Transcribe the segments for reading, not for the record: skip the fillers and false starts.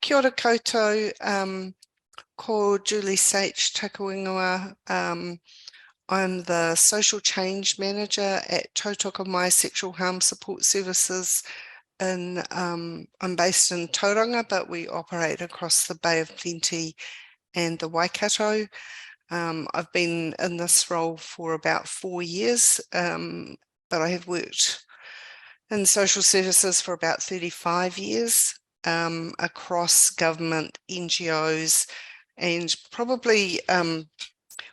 Kia ora koutou, ko Julie Sach Takuingoa. I'm the Social Change Manager at Tautoko Sexual Harm Support Services. I'm based in Tauranga, but we operate across the Bay of Plenty and the Waikato. I've been in this role for about 4 years, but I have worked in social services for about 35 years. Across government, NGOs, and probably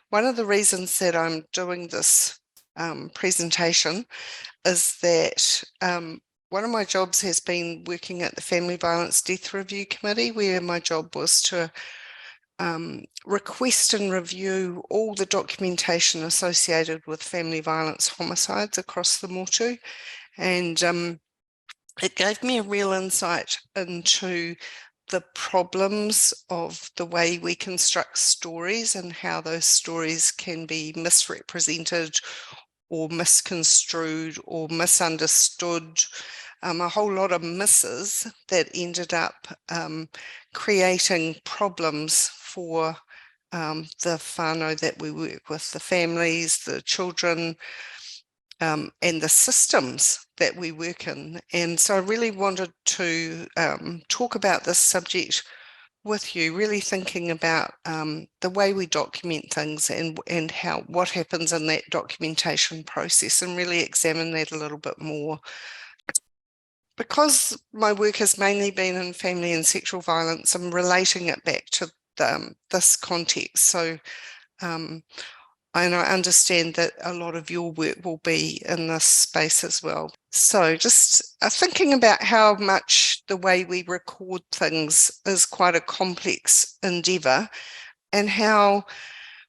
one of the reasons that I'm doing this presentation is that one of my jobs has been working at the Family Violence Death Review Committee, where my job was to request and review all the documentation associated with family violence homicides across the motu. And it gave me a real insight into the problems of the way we construct stories and how those stories can be misrepresented or misconstrued or misunderstood. A whole lot of misses that ended up creating problems for the whānau that we work with, the families, the children, and the systems that we work in. And so I really wanted to talk about this subject with you, really thinking about the way we document things and what happens in that documentation process, and really examine that a little bit more. Because my work has mainly been in family and sexual violence, I'm relating it back to this context. So and I understand that a lot of your work will be in this space as well. So just thinking about how much the way we record things is quite a complex endeavour, and how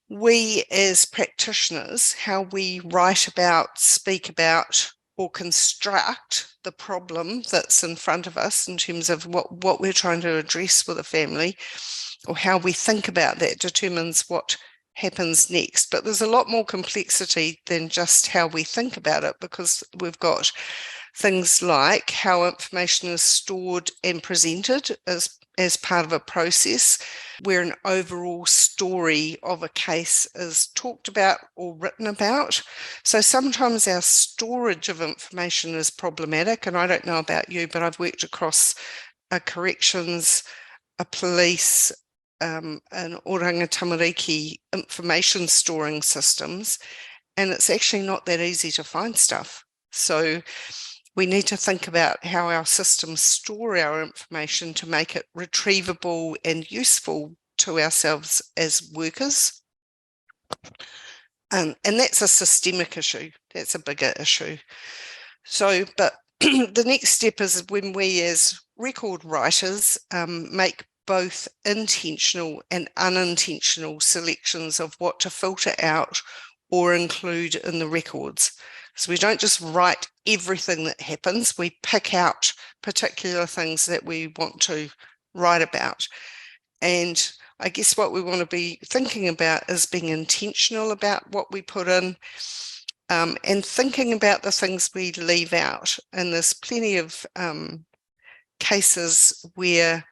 we as practitioners, how we write about, speak about, or construct the problem that's in front of us in terms of what we're trying to address with a family, or how we think about that determines what happens next. But there's a lot more complexity than just how we think about it, because we've got things like how information is stored and presented as part of a process, where an overall story of a case is talked about or written about. So sometimes our storage of information is problematic, and I don't know about you, but I've worked across a corrections, a police, and oranga tamariki information storing systems, and it's actually not that easy to find stuff. So we need to think about how our systems store our information to make it retrievable and useful to ourselves as workers. And that's a systemic issue. That's a bigger issue. So, but the next step is when we as record writers make both intentional and unintentional selections of what to filter out or include in the records. So we don't just write everything that happens, we pick out particular things that we want to write about. And I guess what we want to be thinking about is being intentional about what we put in, and thinking about the things we leave out. And there's plenty of cases where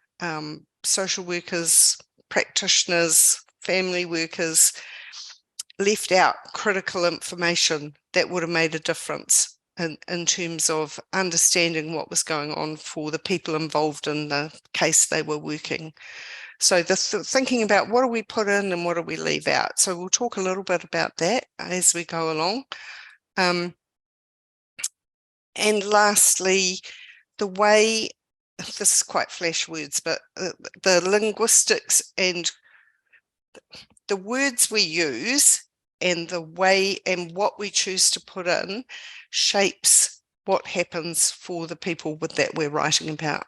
social workers, practitioners, family workers left out critical information that would have made a difference in terms of understanding what was going on for the people involved in the case they were working. So thinking about what do we put in and what do we leave out. So we'll talk a little bit about that as we go along. And lastly, the way, this is quite flash words, but the linguistics and the words we use and the way and what we choose to put in shapes what happens for the people that we're writing about.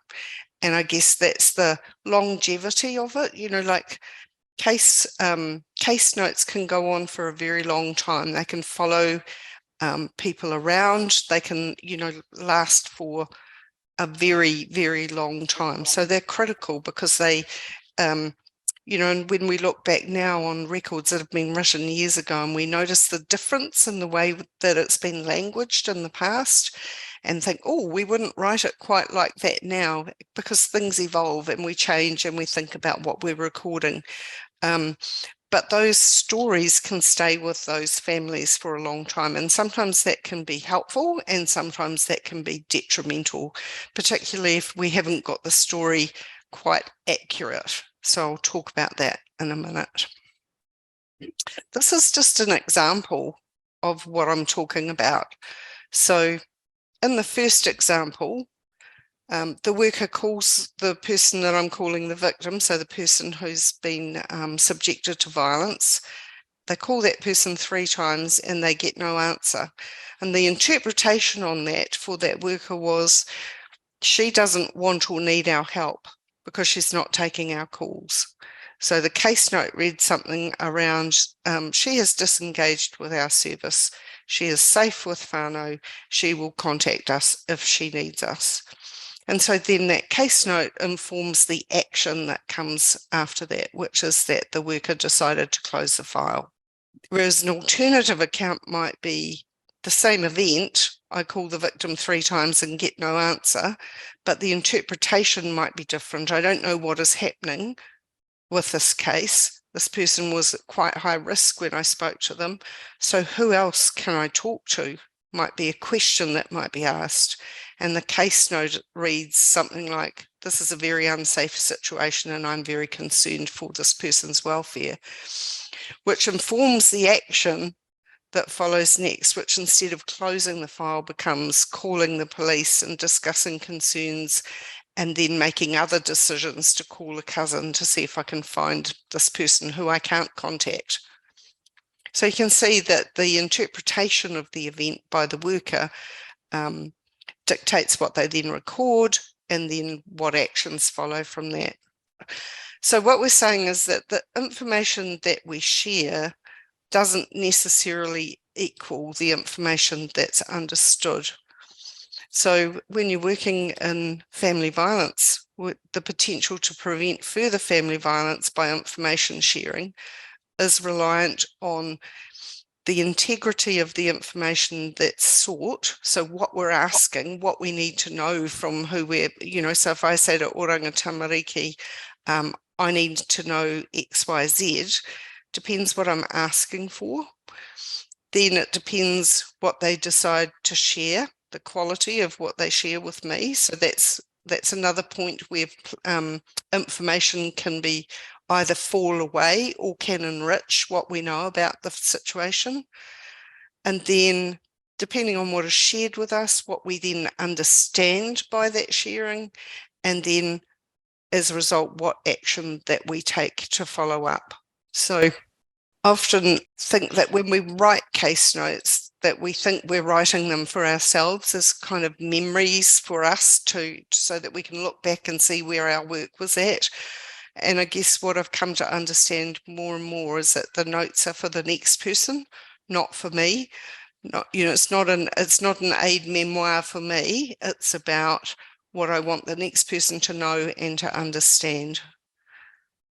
And I guess that's the longevity of it. You know, like case notes can go on for a very long time. They can follow people around. They can, last for a very, very long time. So they're critical because they, and when we look back now on records that have been written years ago, and we notice the difference in the way that it's been languaged in the past, and think, oh, we wouldn't write it quite like that now, because things evolve and we change and we think about what we're recording. But those stories can stay with those families for a long time. And sometimes that can be helpful and sometimes that can be detrimental, particularly if we haven't got the story quite accurate. So I'll talk about that in a minute. This is just an example of what I'm talking about. So in the first example, the worker calls the person that I'm calling the victim, so the person who's been subjected to violence. They call that person 3 times and they get no answer. And the interpretation on that for that worker was, she doesn't want or need our help because she's not taking our calls. So the case note read something around, she has disengaged with our service. She is safe with whānau. She will contact us if she needs us. And so then that case note informs the action that comes after that, which is that the worker decided to close the file. Whereas an alternative account might be the same event, I call the victim 3 times and get no answer, but the interpretation might be different. I don't know what is happening with this case. This person was at quite high risk when I spoke to them. So who else can I talk to? Might be a question that might be asked. And the case note reads something like, this is a very unsafe situation and I'm very concerned for this person's welfare, which informs the action that follows next, which instead of closing the file becomes calling the police and discussing concerns and then making other decisions to call a cousin to see if I can find this person who I can't contact. So you can see that the interpretation of the event by the worker dictates what they then record and then what actions follow from that. So what we're saying is that the information that we share doesn't necessarily equal the information that's understood. So when you're working in family violence, the potential to prevent further family violence by information sharing is reliant on the integrity of the information that's sought. So what we're asking, what we need to know from who we're, so if I say to Oranga Tamariki, I need to know X, Y, Z, depends what I'm asking for. Then it depends what they decide to share, the quality of what they share with me. So that's another point where information can be either fall away or can enrich what we know about the situation. And then depending on what is shared with us, what we then understand by that sharing, and then as a result, what action that we take to follow up. So I often think that when we write case notes, that we think we're writing them for ourselves as kind of memories for us so that we can look back and see where our work was at. And I guess what I've come to understand more and more is that the notes are for the next person, not for me. It's not an aid memoir for me. It's about what I want the next person to know and to understand,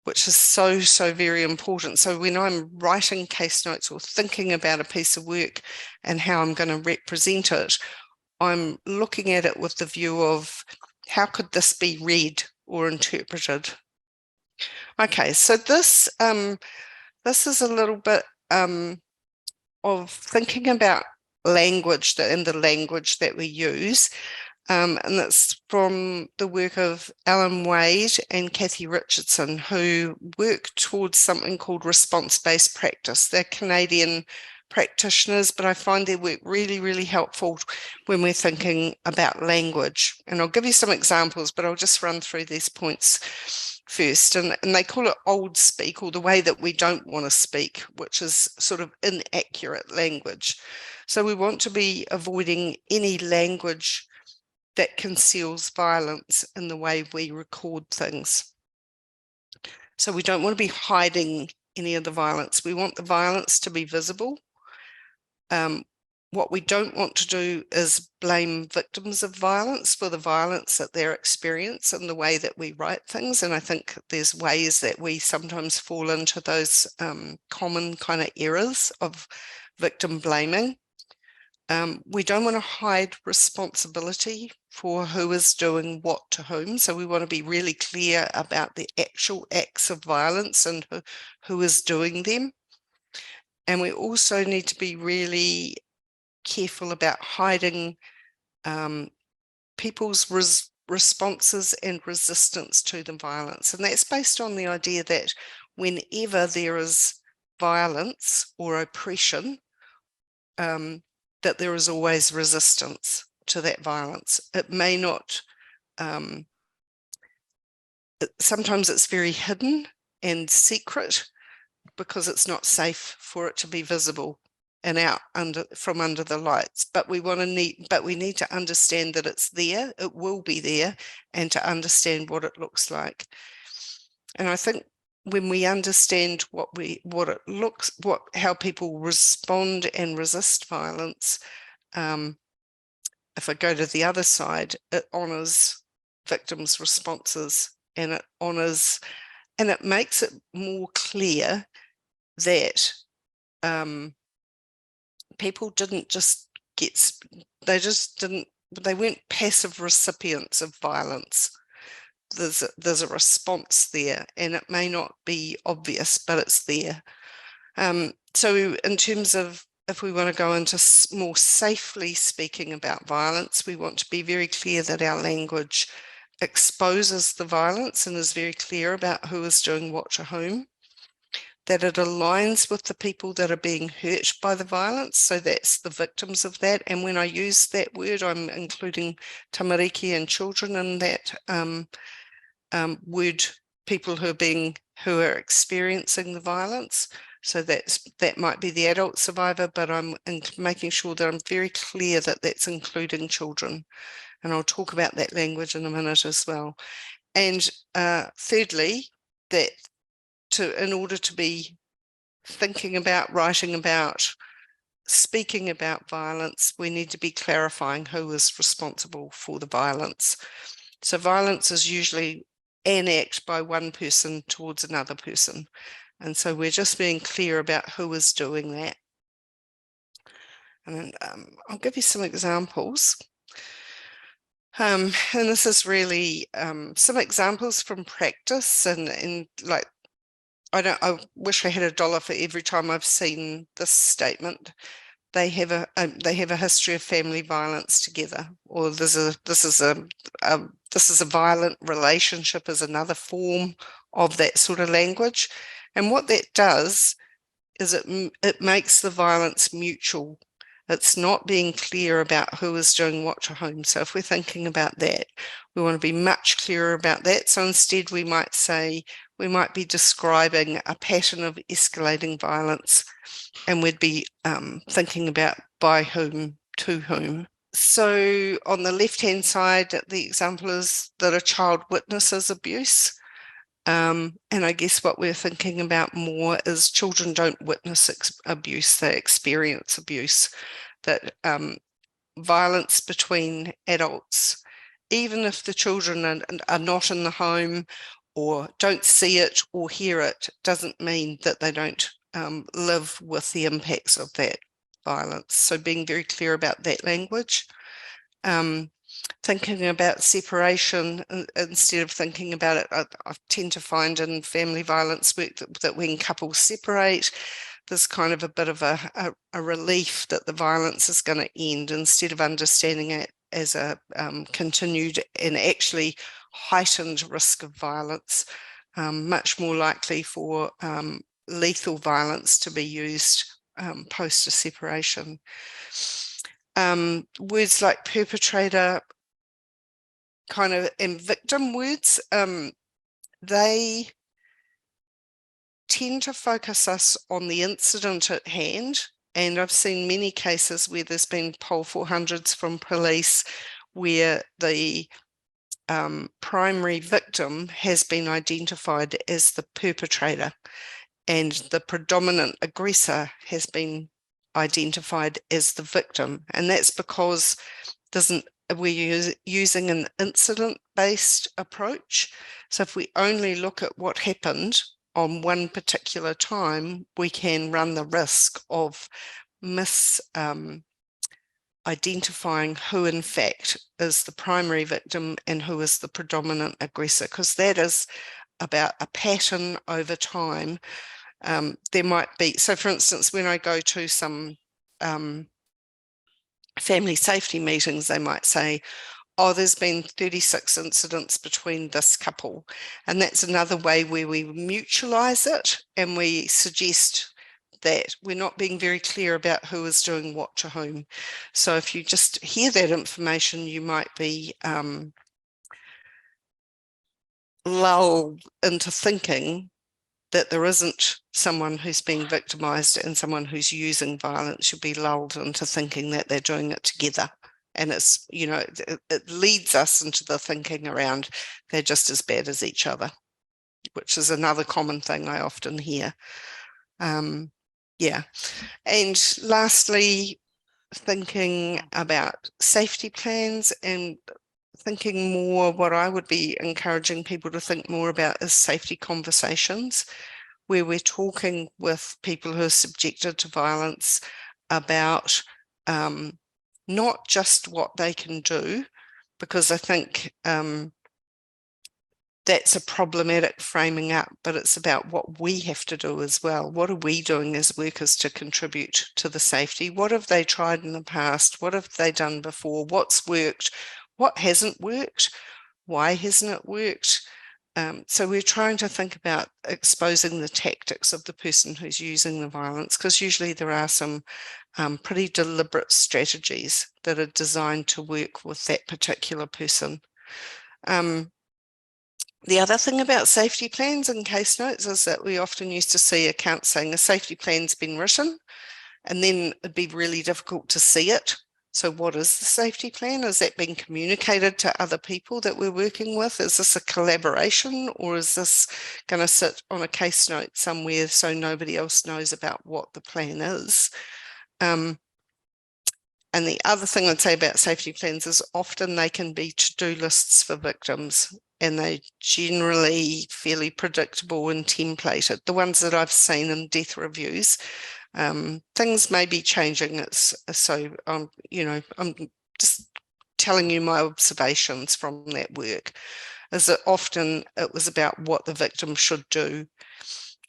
which is so, so very important. So when I'm writing case notes or thinking about a piece of work and how I'm going to represent it, I'm looking at it with the view of how could this be read or interpreted. Okay, so this is a little bit of thinking about language and the language that we use. And it's from the work of Alan Wade and Kathy Richardson, who work towards something called response-based practice. They're Canadian practitioners, but I find their work really, really helpful when we're thinking about language. And I'll give you some examples, but I'll just run through these points first. And they call it old speak, or the way that we don't want to speak, which is sort of inaccurate language. So we want to be avoiding any language that conceals violence in the way we record things. So we don't want to be hiding any of the violence. We want the violence to be visible. What we don't want to do is blame victims of violence for the violence that they're experiencing and the way that we write things. And I think there's ways that we sometimes fall into those common kind of errors of victim blaming. We don't want to hide responsibility for who is doing what to whom. So we want to be really clear about the actual acts of violence and who is doing them. And we also need to be really careful about hiding people's responses and resistance to the violence. And that's based on the idea that whenever there is violence or oppression, that there is always resistance to that violence. It may not, sometimes it's very hidden and secret because it's not safe for it to be visible and out from under the lights. But we need to understand that it's there, it will be there, and to understand what it looks like. And I think when we understand how people respond and resist violence, if I go to the other side, it honors victims' responses, and it makes it more clear that people didn't just they weren't passive recipients of violence. There's a response there, and it may not be obvious, but it's there. So in terms of if we want to go into more safely speaking about violence, we want to be very clear that our language exposes the violence and is very clear about who is doing what to whom, that it aligns with the people that are being hurt by the violence, so that's the victims of that. And when I use that word, I'm including tamariki and children in that word, people who are experiencing the violence. So that might be the adult survivor, but I'm making sure that I'm very clear that that's including children. And I'll talk about that language in a minute as well. And thirdly, that in order to be thinking about, writing about, speaking about violence, we need to be clarifying who is responsible for the violence. So violence is usually an act by one person towards another person. And so we're just being clear about who is doing that. And I'll give you some examples. And this is really some examples from practice, and like, I wish I had $1 for every time I've seen this statement. They have a history of family violence together, or this is a violent relationship is another form of that sort of language. And what that does is it makes the violence mutual. It's not being clear about who is doing what to whom. So if we're thinking about that, we want to be much clearer about that. So instead we might say, we might be describing a pattern of escalating violence, and we'd be thinking about by whom, to whom. So on the left-hand side, the example is that a child witnesses abuse. And I guess what we're thinking about more is children don't witness abuse, they experience abuse. That violence between adults, even if the children are not in the home or don't see it or hear it, doesn't mean that they don't live with the impacts of that violence. So being very clear about that language. Thinking about separation instead of thinking about it, I tend to find in family violence work that when couples separate, there's kind of a bit of a relief that the violence is going to end, instead of understanding it as a continued and actually heightened risk of violence, much more likely for lethal violence to be used post a separation. Words like perpetrator and victim words, they tend to focus us on the incident at hand. And I've seen many cases where there's been poll 400s from police where the primary victim has been identified as the perpetrator and the predominant aggressor has been identified as the victim. And that's because we're using an incident-based approach. So if we only look at what happened on one particular time, we can run the risk of identifying who in fact is the primary victim and who is the predominant aggressor, because that is about a pattern over time. There might be, so for instance, when I go to some family safety meetings, they might say, oh, there's been 36 incidents between this couple. And that's another way where we mutualize it and we suggest that we're not being very clear about who is doing what to whom. So if you just hear that information, you might be lulled into thinking that there isn't someone who's being victimized and someone who's using violence. You'll be lulled into thinking that they're doing it together. And it's, you know, it leads us into the thinking around they're just as bad as each other, which is another common thing I often hear. Yeah. And lastly, thinking about safety plans and thinking more, what I would be encouraging people to think more about is safety conversations, where we're talking with people who are subjected to violence about not just what they can do, because I think that's a problematic framing up, but it's about what we have to do as well. What are we doing as workers to contribute to the safety? What have they tried in the past? What have they done before? What's worked? What hasn't worked? Why hasn't it worked? So we're trying to think about exposing the tactics of the person who's using the violence, because usually there are some pretty deliberate strategies that are designed to work with that particular person. The other thing about safety plans and case notes is that we often used to see accounts saying a safety plan's been written, and then it'd be really difficult to see it. So what is the safety plan? Is that being communicated to other people that we're working with? Is this a collaboration, or is this going to sit on a case note somewhere so nobody else knows about what the plan is? And the other thing I'd say about safety plans is often they can be to-do lists for victims, and they're generally fairly predictable and templated. The ones that I've seen in death reviews, things may be changing. You know, I'm just telling you my observations from that work, is that often it was about what the victim should do.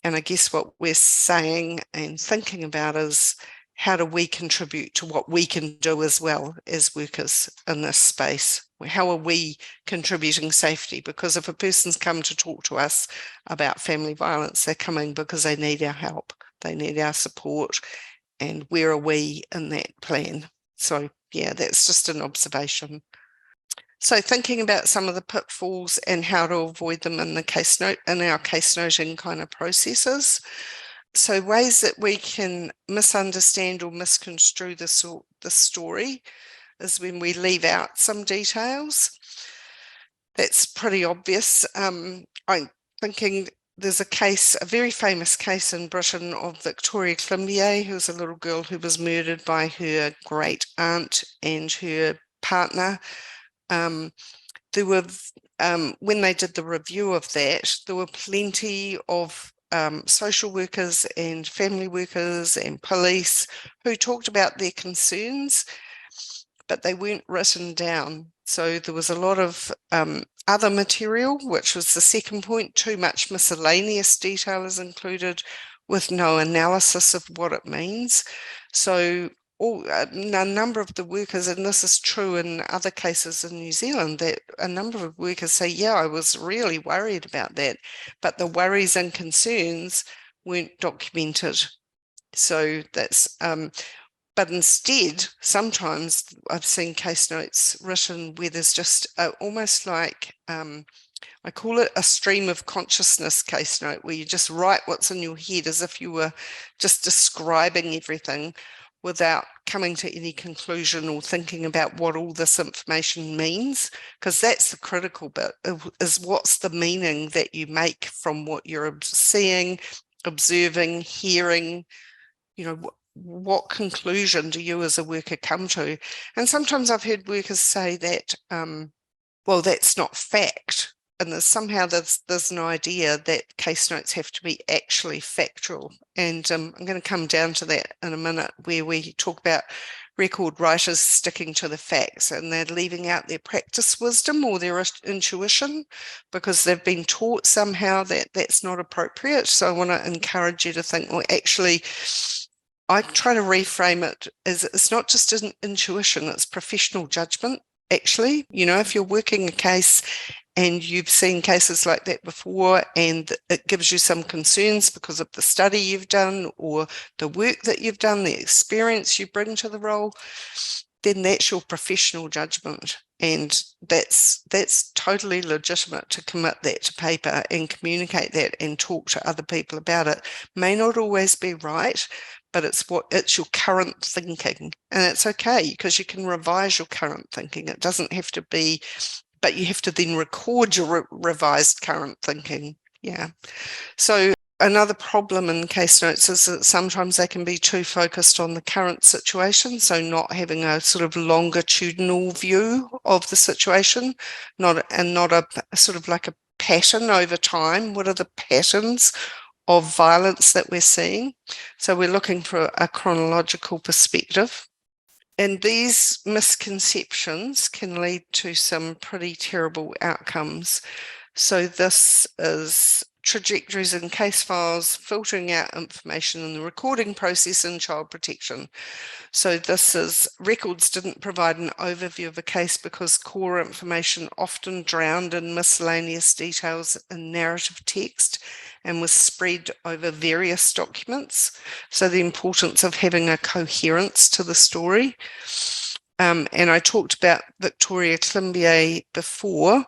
And I guess what we're saying and thinking about is, how do we contribute to what we can do as well as workers in this space? How are we contributing safety? Because if a person's come to talk to us about family violence, they're coming because they need our help, they need our support, and where are we in that plan? So yeah, that's just an observation. So thinking about some of the pitfalls and how to avoid them in the case note, in our case noting kind of processes. So ways that we can misunderstand or misconstrue the story is when we leave out some details. That's pretty obvious. I'm thinking there's a case, a very famous case in Britain of Victoria Climbié, who was a little girl who was murdered by her great aunt and her partner. There were, when they did the review of that, there were plenty of social workers and family workers and police who talked about their concerns, but they weren't written down. So there was a lot of other material, which was the second point. Too much miscellaneous detail is included with no analysis of what it means. So a number of the workers, and this is true in other cases in New Zealand, that a number of workers say, yeah, I was really worried about that, but the worries and concerns weren't documented. So that's, but instead, sometimes I've seen case notes written where there's just almost like, I call it a stream of consciousness case note, where you just write what's in your head as if you were just describing everything without coming to any conclusion or thinking about what all this information means, because that's the critical bit, is what's the meaning that you make from what you're seeing, observing, hearing, you know, what conclusion do you as a worker come to? And sometimes I've heard workers say that, well, that's not fact. And there's an idea that case notes have to be actually factual. And I'm going to come down to that in a minute, where we talk about record writers sticking to the facts and they're leaving out their practice wisdom or their intuition because they've been taught somehow that that's not appropriate. So I want to encourage you to think, well, actually, I try to reframe it as it's not just an intuition, it's professional judgment. Actually, if you're working a case and you've seen cases like that before and it gives you some concerns because of the study you've done or the work that you've done, the experience you bring to the role, then that's your professional judgment. And that's totally legitimate to commit that to paper and communicate that and talk to other people about it. May not always be right, but it's your current thinking. And it's okay because you can revise your current thinking. It doesn't have to be, but you have to then record your revised current thinking. Yeah. So another problem in case notes is that sometimes they can be too focused on the current situation, so not having a sort of longitudinal view of the situation, not a sort of like a pattern over time. What are the patterns of violence that we're seeing? So we're looking for a chronological perspective. And these misconceptions can lead to some pretty terrible outcomes. So this is trajectories in case files, filtering out information in the recording process in child protection. So this is records didn't provide an overview of a case because core information often drowned in miscellaneous details in narrative text and was spread over various documents. So the importance of having a coherence to the story. And I talked about Victoria Climbié before,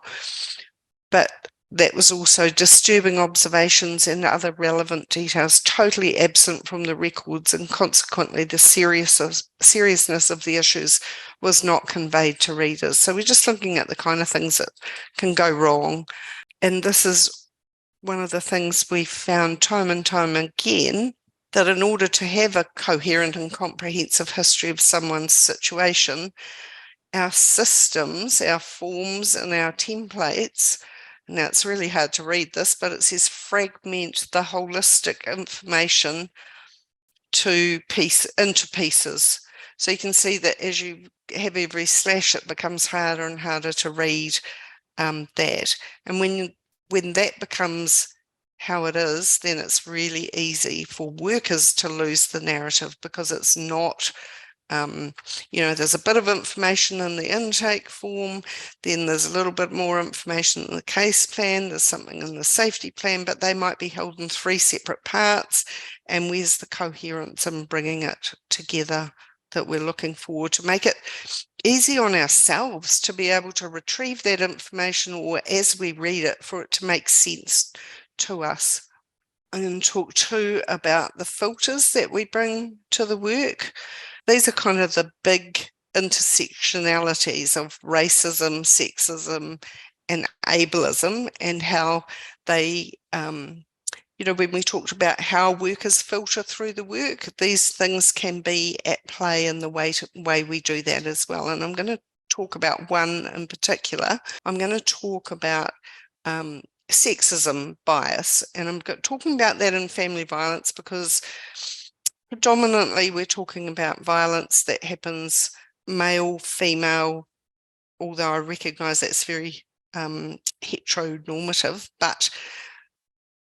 but that was also disturbing observations and other relevant details totally absent from the records, and consequently the seriousness of the issues was not conveyed to readers. So we're just looking at the kind of things that can go wrong. And this is one of the things we found time and time again, that in order to have a coherent and comprehensive history of someone's situation, our systems, our forms and our templates, now it's really hard to read this, but it says fragment the holistic information into pieces. So you can see that as you have every slash, it becomes harder and harder to read that. And when that becomes how it is, then it's really easy for workers to lose the narrative because it's not there's a bit of information in the intake form, then there's a little bit more information in the case plan, there's something in the safety plan, but they might be held in 3 separate parts. And where's the coherence in bringing it together that we're looking for to make it easy on ourselves to be able to retrieve that information, or as we read it, for it to make sense to us. I'm going to talk too about the filters that we bring to the work. These are kind of the big intersectionalities of racism, sexism, and ableism, and how they, when we talked about how workers filter through the work, these things can be at play in the way we do that as well. And I'm going to talk about one in particular. I'm going to talk about sexism bias, and I'm talking about that in family violence because predominantly we're talking about violence that happens male, female, although I recognise that's very heteronormative, but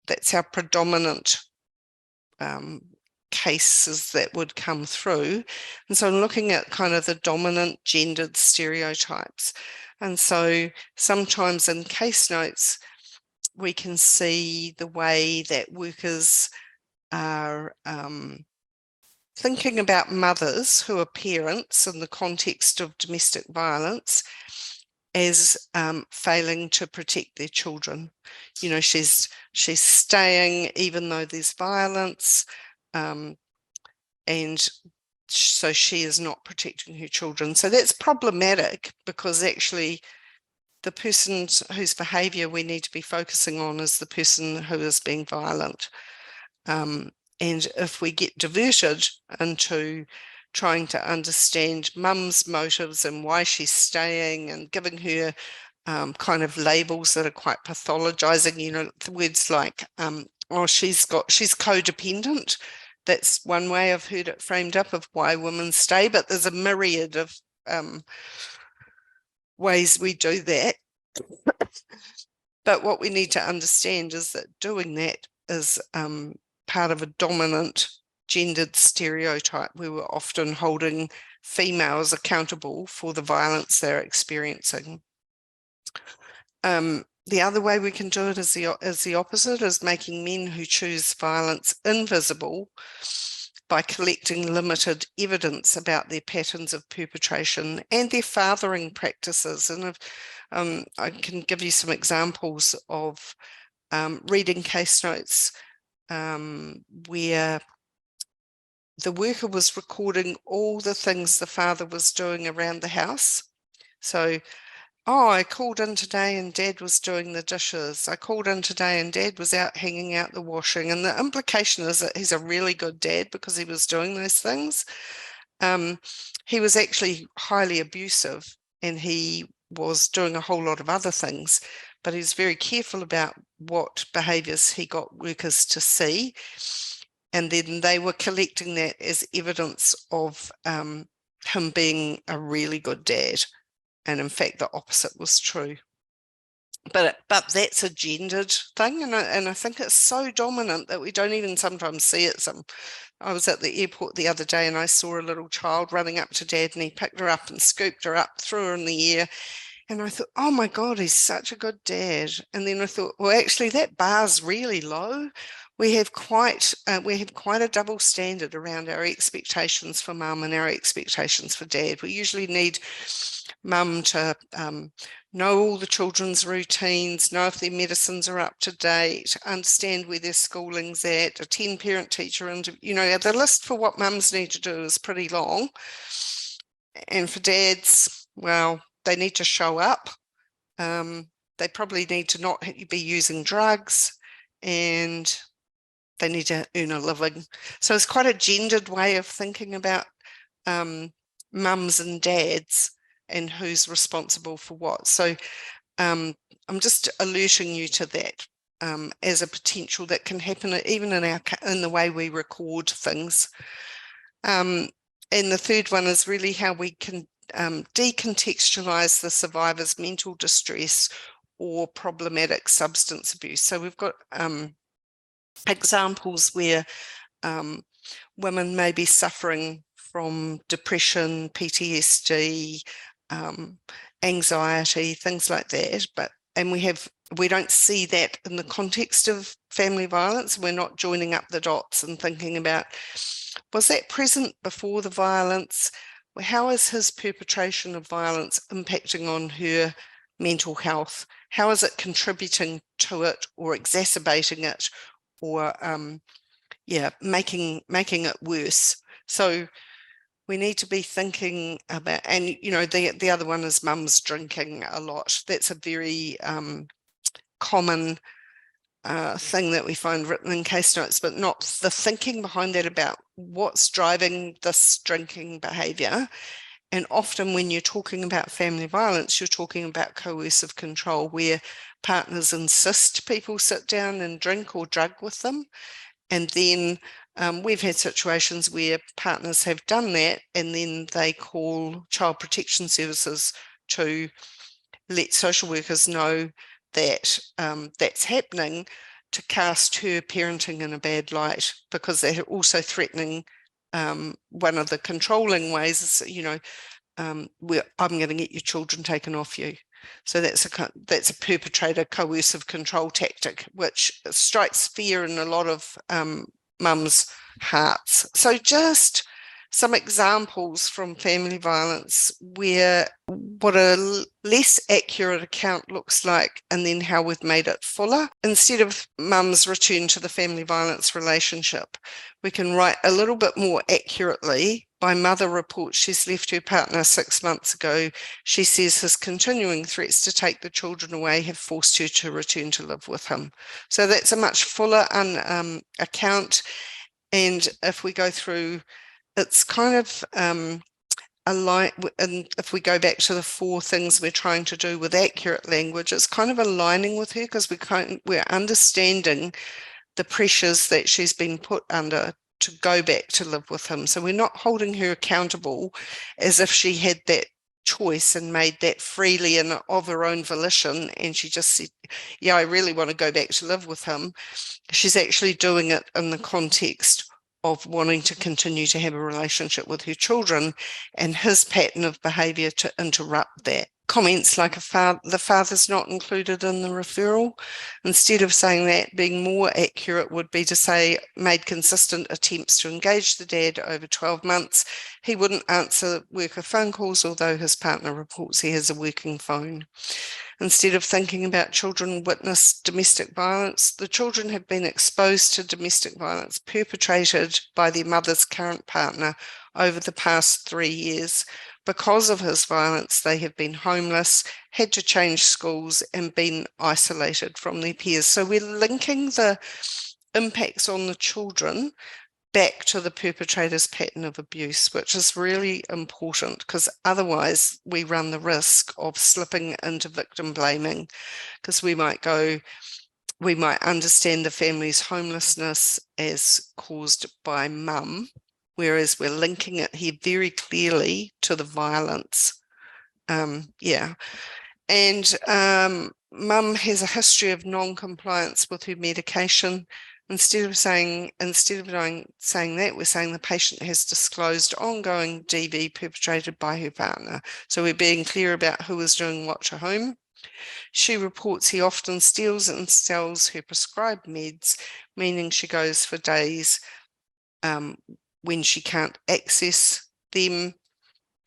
that's our predominant cases that would come through. And so I'm looking at kind of the dominant gendered stereotypes. And so sometimes in case notes, we can see the way that workers are thinking about mothers who are parents in the context of domestic violence as failing to protect their children. She's staying even though there's violence, and so she is not protecting her children. So that's problematic because actually the person whose behaviour we need to be focusing on is the person who is being violent. And if we get diverted into trying to understand mum's motives and why she's staying and giving her kind of labels that are quite pathologizing, words like, she's codependent, that's one way I've heard it framed up of why women stay, but there's a myriad of ways we do that. But what we need to understand is that doing that is part of a dominant gendered stereotype where we're often holding females accountable for the violence they're experiencing. The other way we can do it is the opposite, is making men who choose violence invisible by collecting limited evidence about their patterns of perpetration and their fathering practices. And if, I can give you some examples of reading case notes where the worker was recording all the things the father was doing around the house. So, oh, I called in today and Dad was doing the dishes. I called in today and Dad was out hanging out the washing. And the implication is that he's a really good dad because he was doing those things. He was actually highly abusive and he was doing a whole lot of other things, but he was very careful about what behaviours he got workers to see. And then they were collecting that as evidence of him being a really good dad. And in fact, the opposite was true. But that's a gendered thing. And I think it's so dominant that we don't even sometimes see it. I was at the airport the other day and I saw a little child running up to Dad and he picked her up and scooped her up, threw her in the air. And I thought, oh my God, he's such a good dad. And then I thought, well, actually, that bar's really low. We have quite a double standard around our expectations for mum and our expectations for dad. We usually need mum to know all the children's routines, know if their medicines are up to date, understand where their schooling's at, attend parent-teacher, and the list for what mums need to do is pretty long. And for dads, well, they need to show up. They probably need to not be using drugs, and they need to earn a living. So it's quite a gendered way of thinking about mums and dads and who's responsible for what. So I'm just alerting you to that as a potential that can happen even in the way we record things. And the third one is really how we can decontextualize the survivor's mental distress or problematic substance abuse. So we've got examples where women may be suffering from depression, PTSD, anxiety, things like that. We don't see that in the context of family violence. We're not joining up the dots and thinking about, was that present before the violence? How is his perpetration of violence impacting on her mental health? How is it contributing to it or exacerbating it or making it worse? So we need to be thinking about, and the other one is mums drinking a lot. That's a very common thing that we find written in case notes, but not the thinking behind that about what's driving this drinking behaviour. And often when you're talking about family violence, you're talking about coercive control, where partners insist people sit down and drink or drug with them. And then we've had situations where partners have done that and then they call Child Protection Services to let social workers know that that's happening, to cast her parenting in a bad light, because they're also threatening. One of the controlling ways is, I'm going to get your children taken off you. So that's a perpetrator coercive control tactic, which strikes fear in a lot of mums' hearts. So just some examples from family violence where what a less accurate account looks like, and then how we've made it fuller. Instead of mum's return to the family violence relationship, we can write a little bit more accurately. My mother reports she's left her partner 6 months ago. She says his continuing threats to take the children away have forced her to return to live with him. So that's a much fuller account. And if we go through, it's kind of and if we go back to the 4 things we're trying to do with accurate language, it's kind of aligning with her, because we're understanding the pressures that she's been put under to go back to live with him. So we're not holding her accountable as if she had that choice and made that freely and of her own volition, and she just said, yeah, I really want to go back to live with him. She's actually doing it in the context of wanting to continue to have a relationship with her children, and his pattern of behaviour to interrupt that. Comments like the father's not included in the referral. Instead of saying that, being more accurate would be to say, made consistent attempts to engage the dad over 12 months. He wouldn't answer worker phone calls, although his partner reports he has a working phone. Instead of thinking about children witness domestic violence, the children have been exposed to domestic violence perpetrated by their mother's current partner over the past 3 years. Because of his violence, they have been homeless, had to change schools, and been isolated from their peers. So we're linking the impacts on the children back to the perpetrator's pattern of abuse, which is really important, because otherwise we run the risk of slipping into victim blaming, because we might understand the family's homelessness as caused by mum, whereas we're linking it here very clearly to the violence. And mum has a history of non-compliance with her medication. Instead of saying that, we're saying the patient has disclosed ongoing DV perpetrated by her partner. So we're being clear about who is doing what to whom. She reports he often steals and sells her prescribed meds, meaning she goes for days when she can't access them.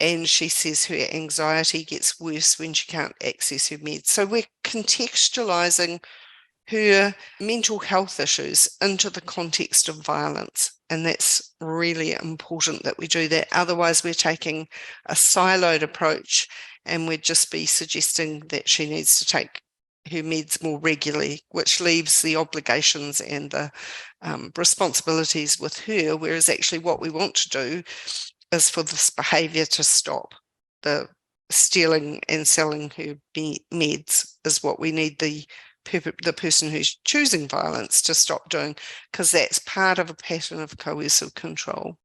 And she says her anxiety gets worse when she can't access her meds. So we're contextualising her mental health issues into the context of violence. And that's really important that we do that. Otherwise, we're taking a siloed approach and we'd just be suggesting that she needs to take her meds more regularly, which leaves the obligations and the responsibilities with her, whereas actually what we want to do is for this behaviour to stop. The stealing and selling her meds is what we need the person who's choosing violence to stop doing, because that's part of a pattern of coercive control.